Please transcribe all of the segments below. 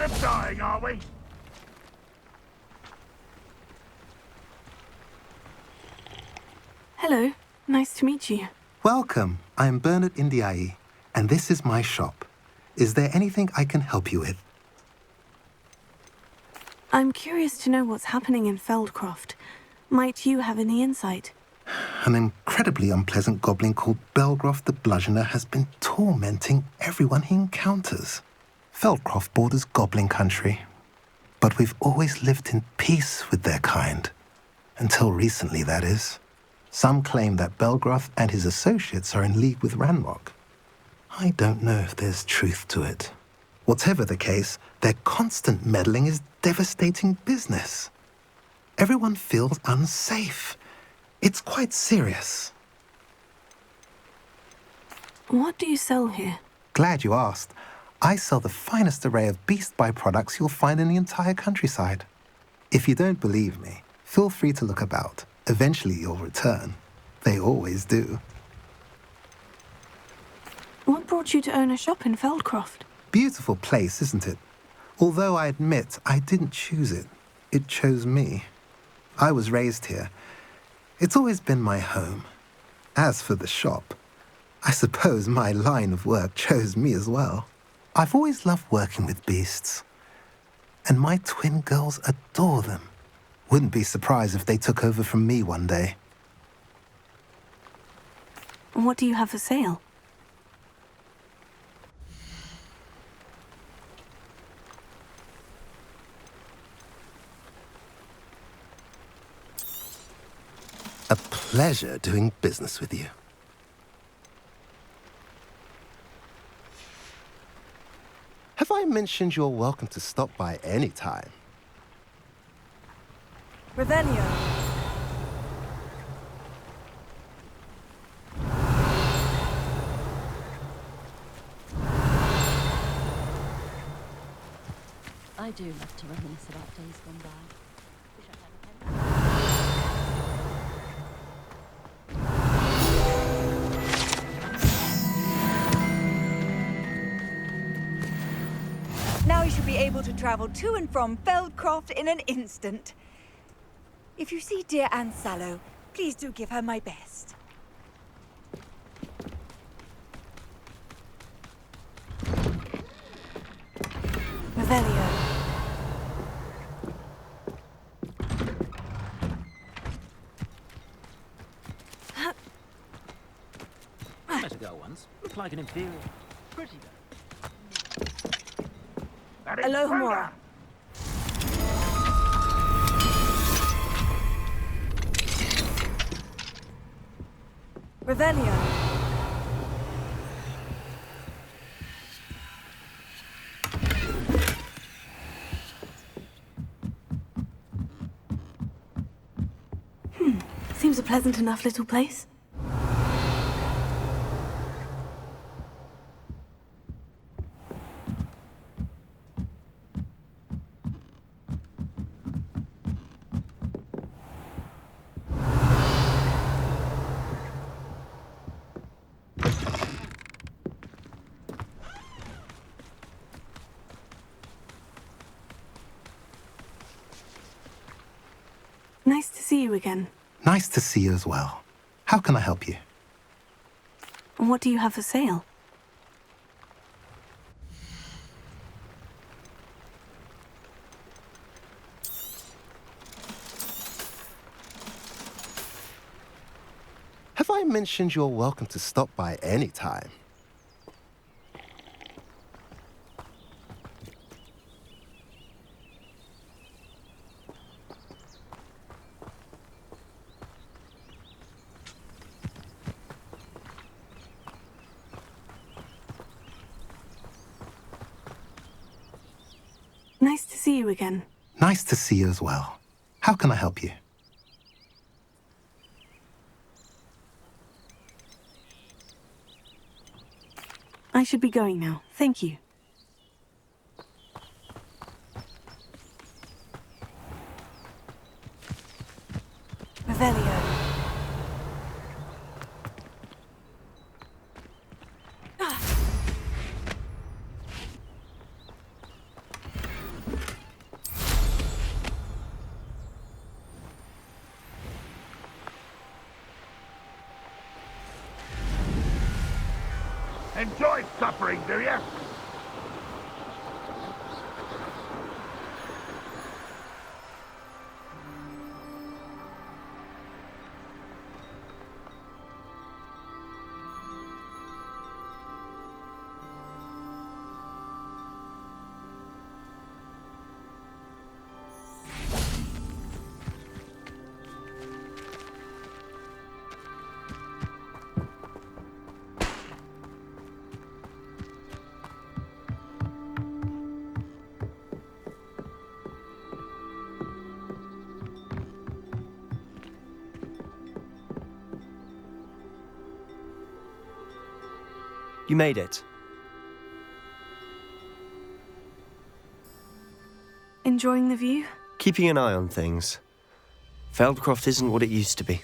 scared of dying, are we? Hello, nice to meet you. Welcome. I am Bernard Indiaye, and this is my shop. Is there anything I can help you with? I'm curious to know what's happening in Feldcroft. Might you have any insight? An incredibly unpleasant goblin called Belgroth the Bludgeoner has been tormenting everyone he encounters. Feldcroft borders goblin country, but we've always lived in peace with their kind. Until recently, that is. Some claim that Belgroth and his associates are in league with Ranrock. I don't know if there's truth to it. Whatever the case, their constant meddling is devastating business. Everyone feels unsafe. It's quite serious. What do you sell here? Glad you asked. I sell the finest array of beast byproducts you'll find in the entire countryside. If you don't believe me, feel free to look about. Eventually you'll return. They always do. What brought you to own a shop in Feldcroft? Beautiful place, isn't it? Although I admit I didn't choose it. It chose me. I was raised here. It's always been my home. As for the shop, I suppose my line of work chose me as well. I've always loved working with beasts. And my twin girls adore them. Wouldn't be surprised if they took over from me one day. What do you have for sale? A pleasure doing business with you. Have I mentioned you're welcome to stop by any time? Revelio. I do love to reminisce about days gone by. Wish I had a pen. Now you should be able to travel to and from Feldcroft in an instant. If you see dear Anne Sallow, please do give her my best. Revelio. Met a girl once. Looked like an inferior. Pretty girl. Aloha Mora. Revelio. Seems a pleasant enough little place. Nice to see you again. Nice to see you as well. How can I help you? What do you have for sale? Have I mentioned you're welcome to stop by any time? Nice to see you again. Nice to see you as well. How can I help you? I should be going now. Thank you. Revelio. Enjoy suffering, do you? You made it. Enjoying the view? Keeping an eye on things. Feldcroft isn't what it used to be.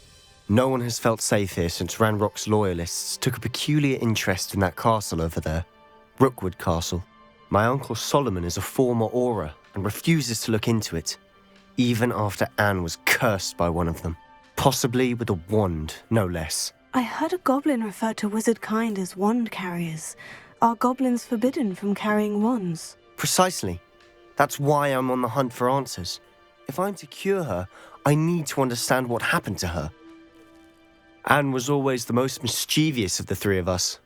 No one has felt safe here since Ranrock's loyalists took a peculiar interest in that castle over there. Rookwood Castle. My uncle Solomon is a former Auror and refuses to look into it, even after Anne was cursed by one of them. Possibly with a wand, no less. I heard a goblin refer to wizard kind as wand carriers. Are goblins forbidden from carrying wands? Precisely. That's why I'm on the hunt for answers. If I'm to cure her, I need to understand what happened to her. Anne was always the most mischievous of the three of us.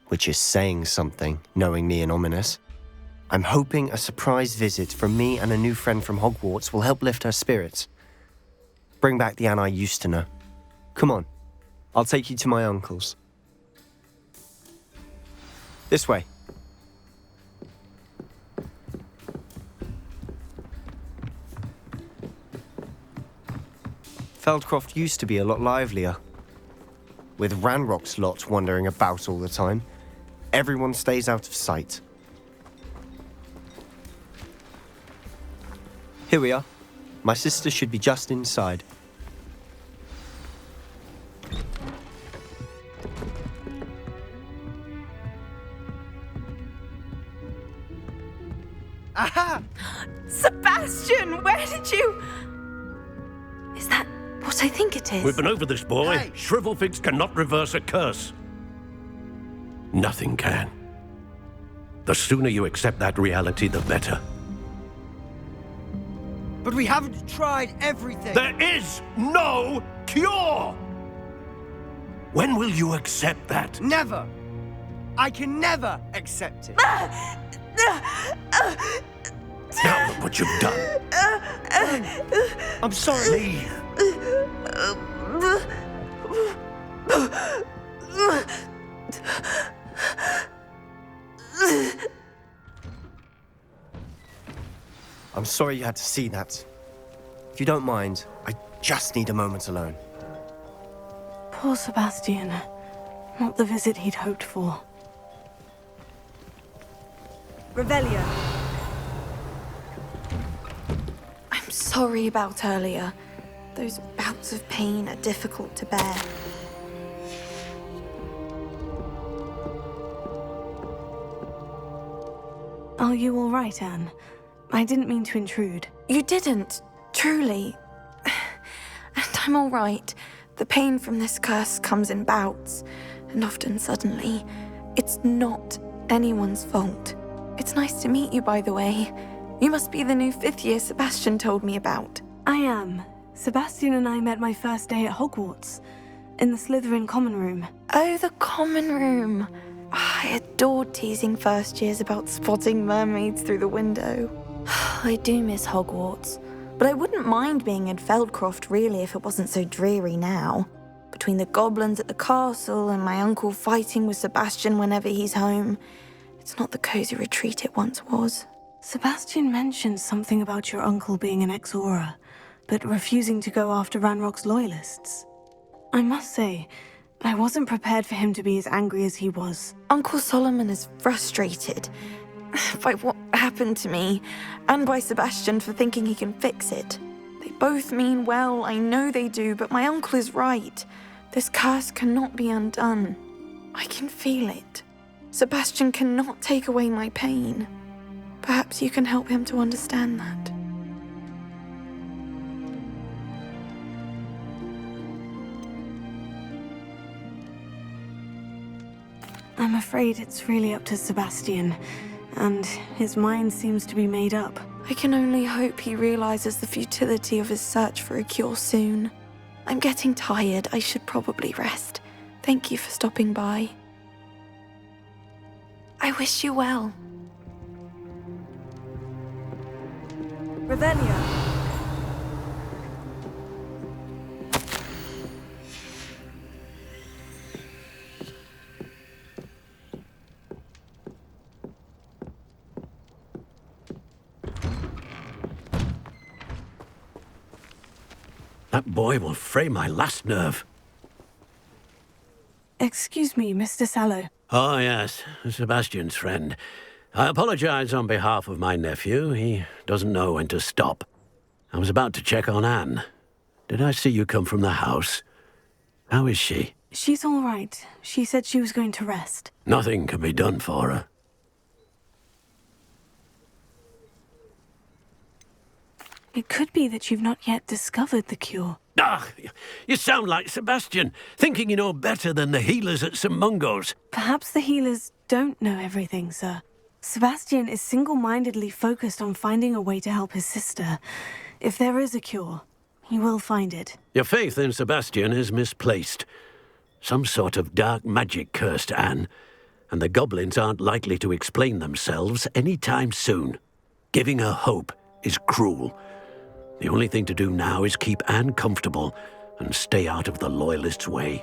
Which is saying something, knowing me and Ominous. I'm hoping a surprise visit from me and a new friend from Hogwarts will help lift her spirits. Bring back the Anne I used to know. Come on, I'll take you to my uncle's. This way. Feldcroft used to be a lot livelier. With Ranrock's lot wandering about all the time, everyone stays out of sight. Here we are. My sister should be just inside. Aha! Sebastian, where did you... Is that what I think it is? We've been over this, boy. Hey. Shrivelfigs cannot reverse a curse. Nothing can. The sooner you accept that reality, the better. But we haven't tried everything. There is no cure! When will you accept that? Never. I can never accept it. Now look what you've done. I'm sorry. Leave. I'm sorry you had to see that. If you don't mind, I just need a moment alone. Poor Sebastian. Not the visit he'd hoped for. Revelio. I'm sorry about earlier. Those bouts of pain are difficult to bear. Are you all right, Anne? I didn't mean to intrude. You didn't, truly. And I'm all right. The pain from this curse comes in bouts, and often suddenly. It's not anyone's fault. It's nice to meet you, by the way. You must be the new 5th year Sebastian told me about. I am. Sebastian and I met my first day at Hogwarts, in the Slytherin common room. Oh, the common room. I adored teasing first years about spotting mermaids through the window. I do miss Hogwarts, but I wouldn't mind being in Feldcroft really if it wasn't so dreary now. Between the goblins at the castle and my uncle fighting with Sebastian whenever he's home, it's not the cozy retreat it once was. Sebastian mentioned something about your uncle being an ex-Auror, but refusing to go after Ranrock's loyalists. I must say, I wasn't prepared for him to be as angry as he was. Uncle Solomon is frustrated by what happened to me, and by Sebastian for thinking he can fix it. They both mean well, I know they do, but my uncle is right. This curse cannot be undone. I can feel it. Sebastian cannot take away my pain. Perhaps you can help him to understand that. I'm afraid it's really up to Sebastian, and his mind seems to be made up. I can only hope he realizes the futility of his search for a cure soon. I'm getting tired. I should probably rest. Thank you for stopping by. I wish you well. Revelia. That boy will fray my last nerve. Excuse me, Mr. Sallow. Oh, yes, Sebastian's friend. I apologize on behalf of my nephew. He doesn't know when to stop. I was about to check on Anne. Did I see you come from the house? How is she? She's all right. She said she was going to rest. Nothing can be done for her. It could be that you've not yet discovered the cure. Ah, you sound like Sebastian, thinking you know better than the healers at St. Mungo's. Perhaps the healers don't know everything, sir. Sebastian is single-mindedly focused on finding a way to help his sister. If there is a cure, he will find it. Your faith in Sebastian is misplaced. Some sort of dark magic cursed Anne, and the goblins aren't likely to explain themselves any time soon. Giving her hope is cruel. The only thing to do now is keep Anne comfortable and stay out of the Loyalists' way.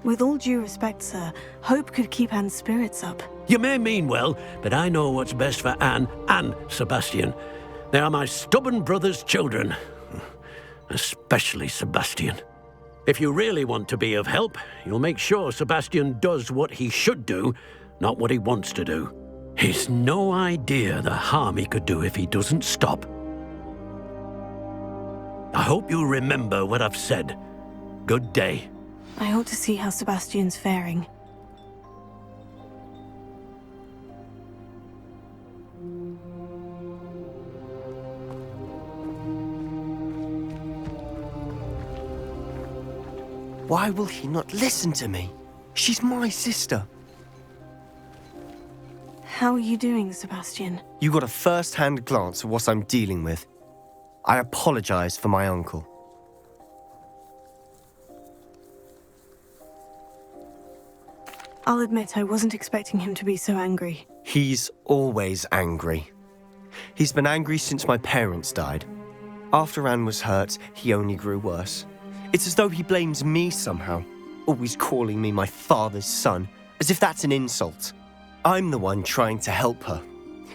With all due respect, sir, hope could keep Anne's spirits up. You may mean well, but I know what's best for Anne and Sebastian. They are my stubborn brother's children. Especially Sebastian. If you really want to be of help, you'll make sure Sebastian does what he should do, not what he wants to do. He's no idea the harm he could do if he doesn't stop. I hope you'll remember what I've said. Good day. I ought to see how Sebastian's faring. Why will he not listen to me? She's my sister. How are you doing, Sebastian? You got a first-hand glance at what I'm dealing with. I apologize for my uncle. I'll admit I wasn't expecting him to be so angry. He's always angry. He's been angry since my parents died. After Anne was hurt, he only grew worse. It's as though he blames me somehow, always calling me my father's son, as if that's an insult. I'm the one trying to help her.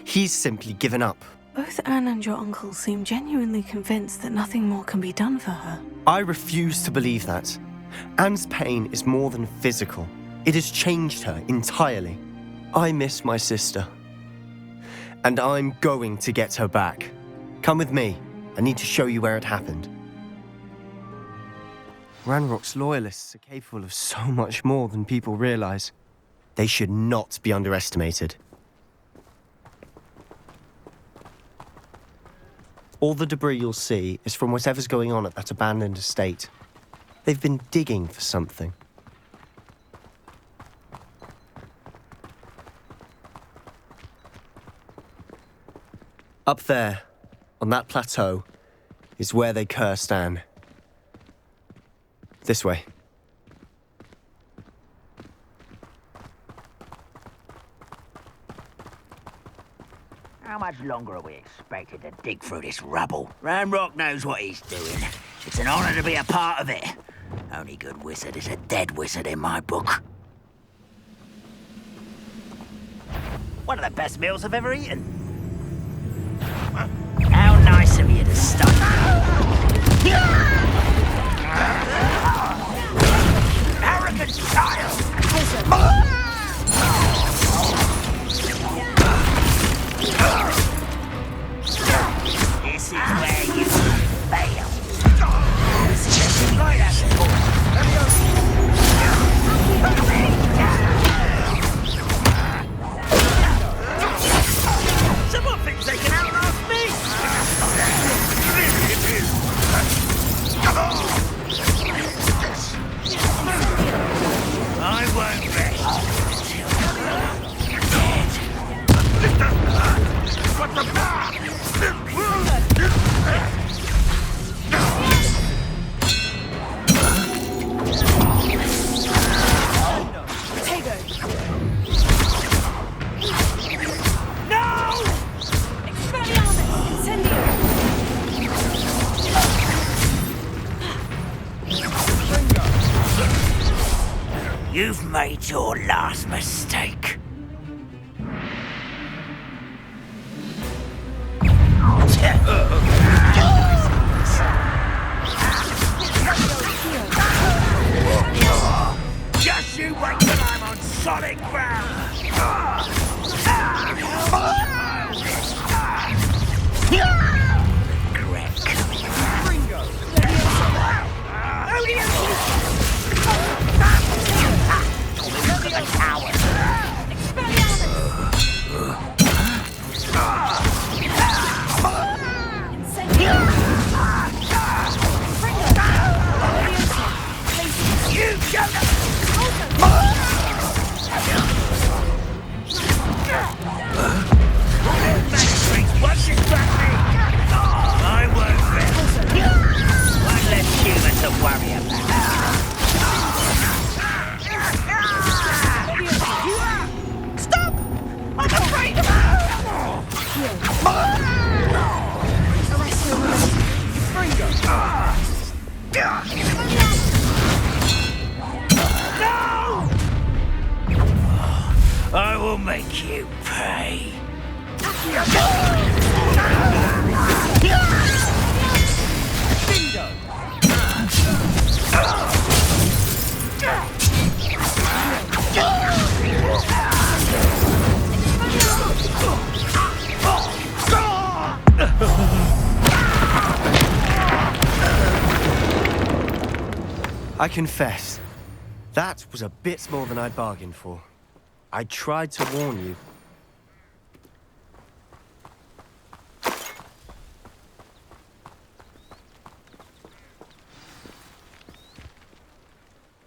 He's simply given up. Both Anne and your uncle seem genuinely convinced that nothing more can be done for her. I refuse to believe that. Anne's pain is more than physical. It has changed her entirely. I miss my sister. And I'm going to get her back. Come with me. I need to show you where it happened. Ranrock's Loyalists are capable of so much more than people realize. They should not be underestimated. All the debris you'll see is from whatever's going on at that abandoned estate. They've been digging for something. Up there, on that plateau, is where they cursed Anne. This way. How much longer are we expected to dig through this rubble? Ranrock knows what he's doing. It's an honor to be a part of it. Only good wizard is a dead wizard in my book. One of the best meals I've ever eaten. How nice of you to stop. Arrogant child! This is where you fail. This is right at the Someone fix You've made your last mistake. Just you wait till I'm on solid ground. I will make you pay. I confess, that was a bit more than I bargained for. I tried to warn you.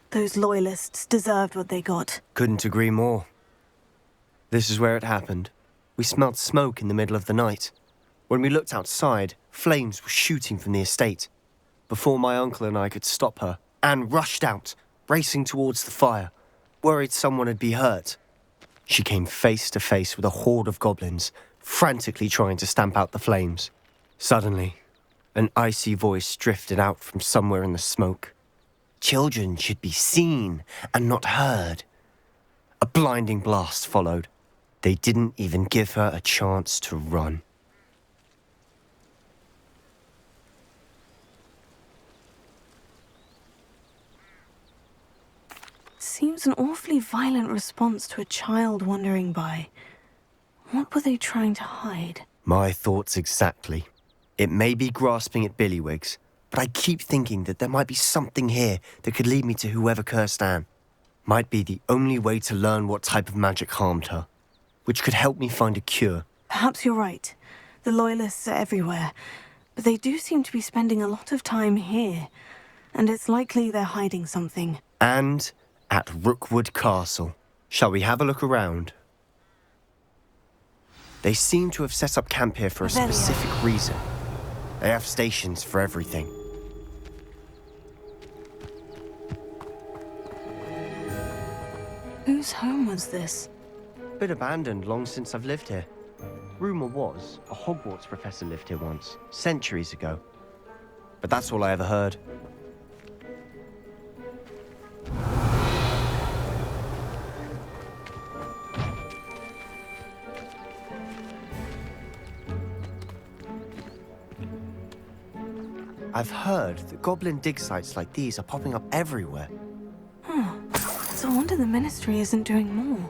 Those loyalists deserved what they got. Couldn't agree more. This is where it happened. We smelled smoke in the middle of the night. When we looked outside, flames were shooting from the estate. Before my uncle and I could stop her, Anne rushed out, racing towards the fire, worried someone would be hurt. She came face to face with a horde of goblins, frantically trying to stamp out the flames. Suddenly, an icy voice drifted out from somewhere in the smoke. Children should be seen and not heard. A blinding blast followed. They didn't even give her a chance to run. Seems an awfully violent response to a child wandering by. What were they trying to hide? My thoughts exactly. It may be grasping at Billywigs, but I keep thinking that there might be something here that could lead me to whoever cursed Anne. Might be the only way to learn what type of magic harmed her, which could help me find a cure. Perhaps you're right. The Loyalists are everywhere, but they do seem to be spending a lot of time here, and it's likely they're hiding something. And at Rookwood Castle. Shall we have a look around? They seem to have set up camp here for a specific reason. They have stations for everything. Whose home was this? Been abandoned long since I've lived here. Rumour was a Hogwarts professor lived here once, centuries ago. But that's all I ever heard. I've heard that goblin dig sites like these are popping up everywhere. It's a wonder the Ministry isn't doing more.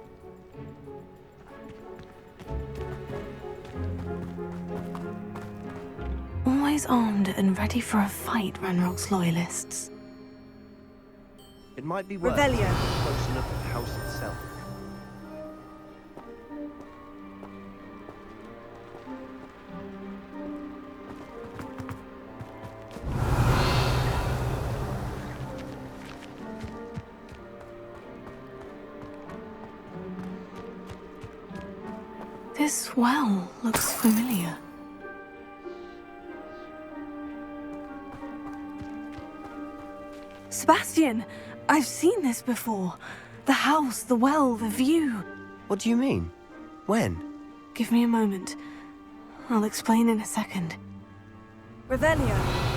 Always armed and ready for a fight, Ranrock's Loyalists. It might be worth Revelio. taking a closer look at the house itself. This well looks familiar. Sebastian! I've seen this before. The house, the well, the view. What do you mean? When? Give me a moment. I'll explain in a second. Revelio.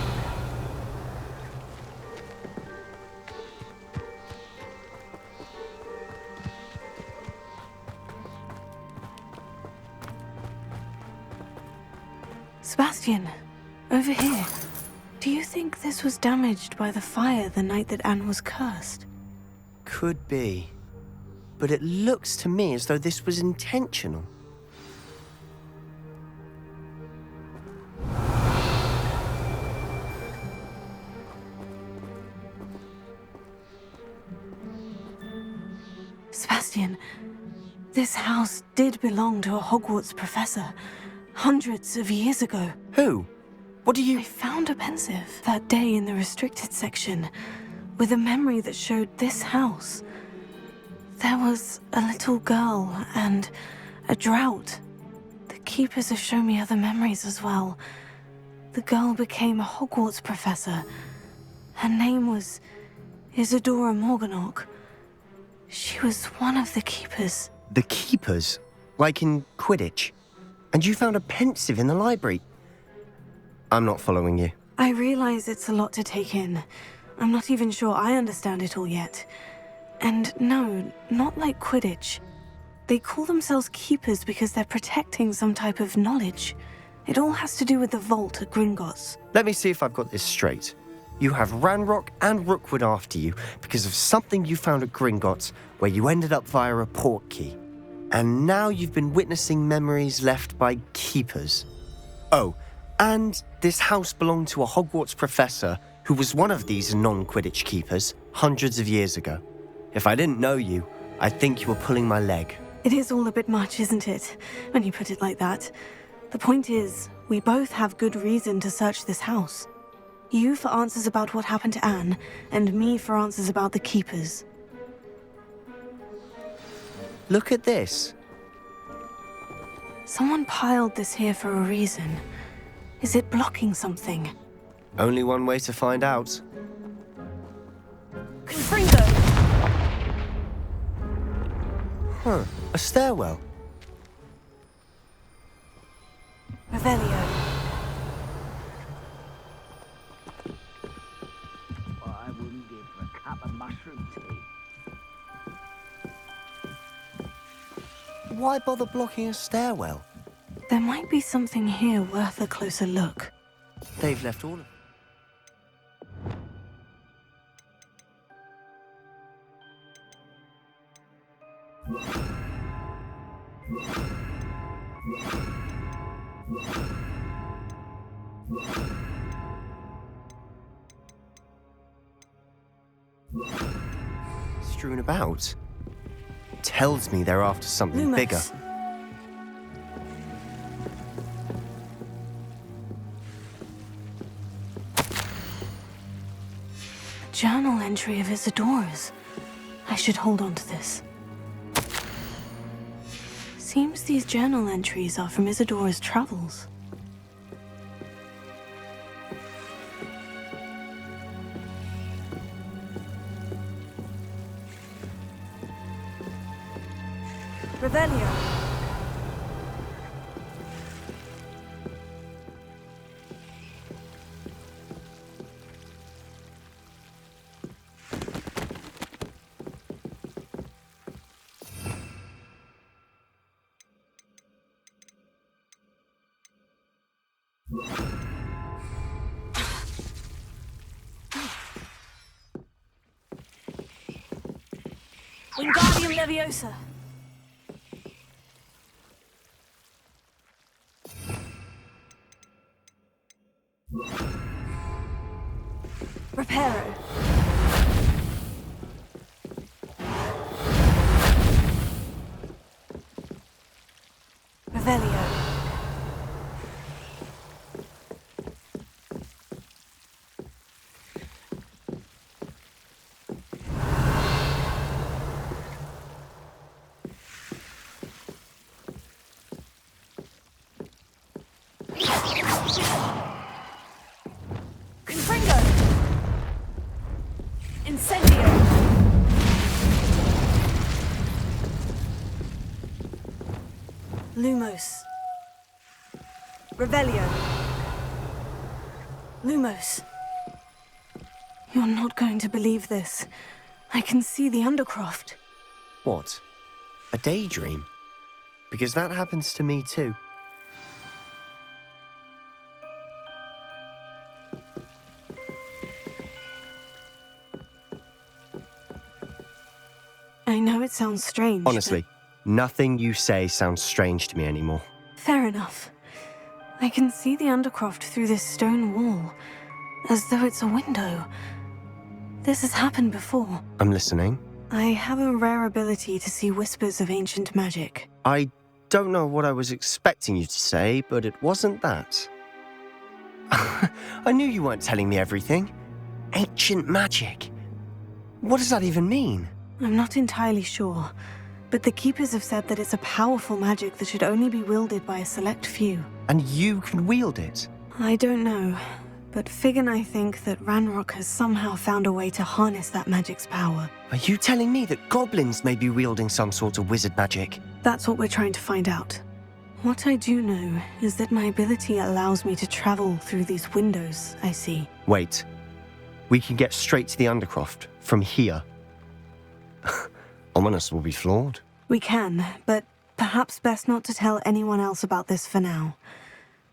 Sebastian, over here. Do you think this was damaged by the fire the night that Anne was cursed? Could be. But it looks to me as though this was intentional. Sebastian, this house did belong to a Hogwarts professor, hundreds of years ago. Who? What do you... I found a pensive that day in the restricted section, with a memory that showed this house. There was a little girl and a drought. The keepers have shown me other memories as well. The girl became a Hogwarts professor. Her name was Isadora Morganach. She was one of the keepers. The keepers? Like in Quidditch? And you found a pensive in the library? I'm not following you. I realize it's a lot to take in. I'm not even sure I understand it all yet. And no, not like Quidditch. They call themselves keepers because they're protecting some type of knowledge. It all has to do with the vault at Gringotts. Let me see if I've got this straight. You have Ranrock and Rookwood after you because of something you found at Gringotts where you ended up via a portkey. And now you've been witnessing memories left by keepers. Oh, and this house belonged to a Hogwarts professor who was one of these non-Quidditch keepers hundreds of years ago. If I didn't know you, I'd think you were pulling my leg. It is all a bit much, isn't it, when you put it like that? The point is, we both have good reason to search this house. You for answers about what happened to Anne, and me for answers about the keepers. Look at this. Someone piled this here for a reason. Is it blocking something? Only one way to find out. Confringo! Huh, a stairwell. Revelio. What I wouldn't give for a cup of mushroom tea. Why bother blocking a stairwell? There might be something here worth a closer look. They've left all of... strewn about. Tells me they're after something Lumos. bigger. A journal entry of Isadora's. I should hold on to this. Seems these journal entries are from Isadora's travels. Revelio. Wingardium Leviosa. Reparo. Revelio. Confringo. Incendio. Lumos. Revelio. Lumos. You're not going to believe this. I can see the Undercroft. What? A daydream? Because that happens to me too. I know it sounds strange. Honestly, nothing you say sounds strange to me anymore. Fair enough. I can see the Undercroft through this stone wall, as though it's a window. This has happened before. I'm listening. I have a rare ability to see whispers of ancient magic. I don't know what I was expecting you to say, but it wasn't that. I knew you weren't telling me everything. Ancient magic. What does that even mean? I'm not entirely sure, but the Keepers have said that it's a powerful magic that should only be wielded by a select few. And you can wield it? I don't know, but Fig and I think that Ranrock has somehow found a way to harness that magic's power. Are you telling me that goblins may be wielding some sort of wizard magic? That's what we're trying to find out. What I do know is that my ability allows me to travel through these windows I see. Wait. We can get straight to the Undercroft from here. Ominous will be floored. We can, but perhaps best not to tell anyone else about this for now.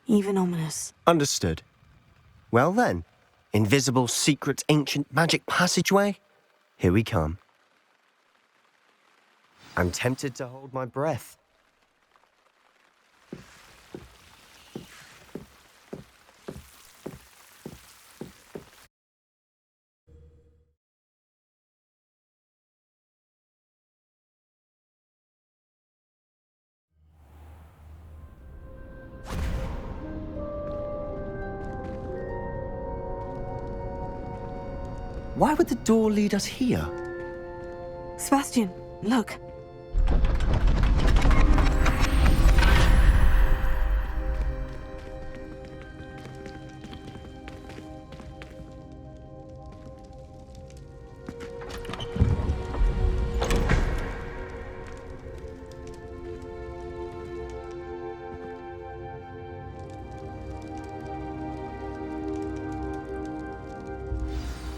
Even Ominous. Understood. Well then, invisible, secret, ancient magic passageway? Here we come. I'm tempted to hold my breath. Why would the door lead us here? Sebastian, look.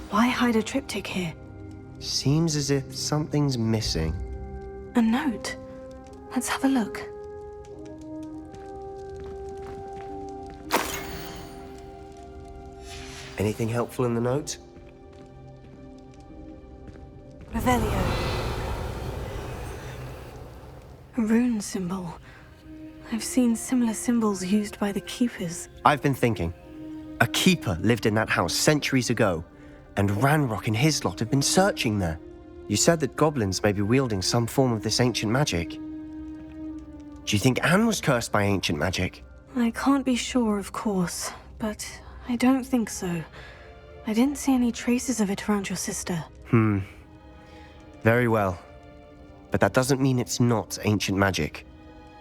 Why hide a triptych here? Seems as if something's missing. A note. Let's have a look. Anything helpful in the note? Revelio. A rune symbol. I've seen similar symbols used by the Keepers. I've been thinking. A keeper lived in that house centuries ago, and Ranrock and his lot have been searching there. You said that goblins may be wielding some form of this ancient magic. Do you think Anne was cursed by ancient magic? I can't be sure, of course, but I don't think so. I didn't see any traces of it around your sister. Very well. But that doesn't mean it's not ancient magic.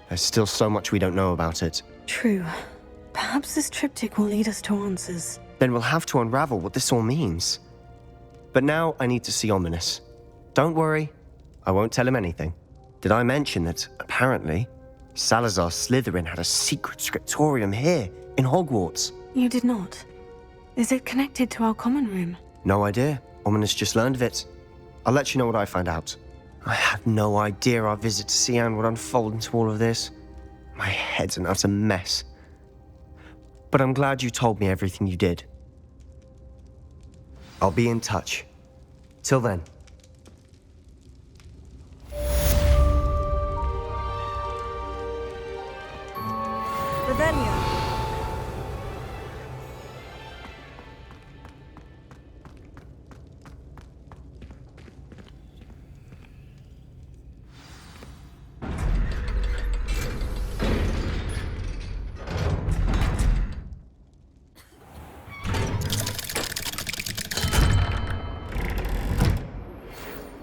There's still so much we don't know about it. True. Perhaps this triptych will lead us to answers. Then we'll have to unravel what this all means. But now I need to see Ominous. Don't worry, I won't tell him anything. Did I mention that, apparently, Salazar Slytherin had a secret scriptorium here, in Hogwarts? You did not. Is it connected to our common room? No idea. Ominous just learned of it. I'll let you know what I find out. I had no idea our visit to Cian would unfold into all of this. My head's an utter mess. But I'm glad you told me everything you did. I'll be in touch. Till then. Revelio.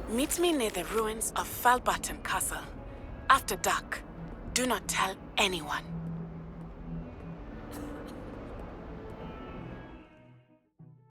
Meet me near the ruins of Falbaton Castle. After dark. Do not tell anyone.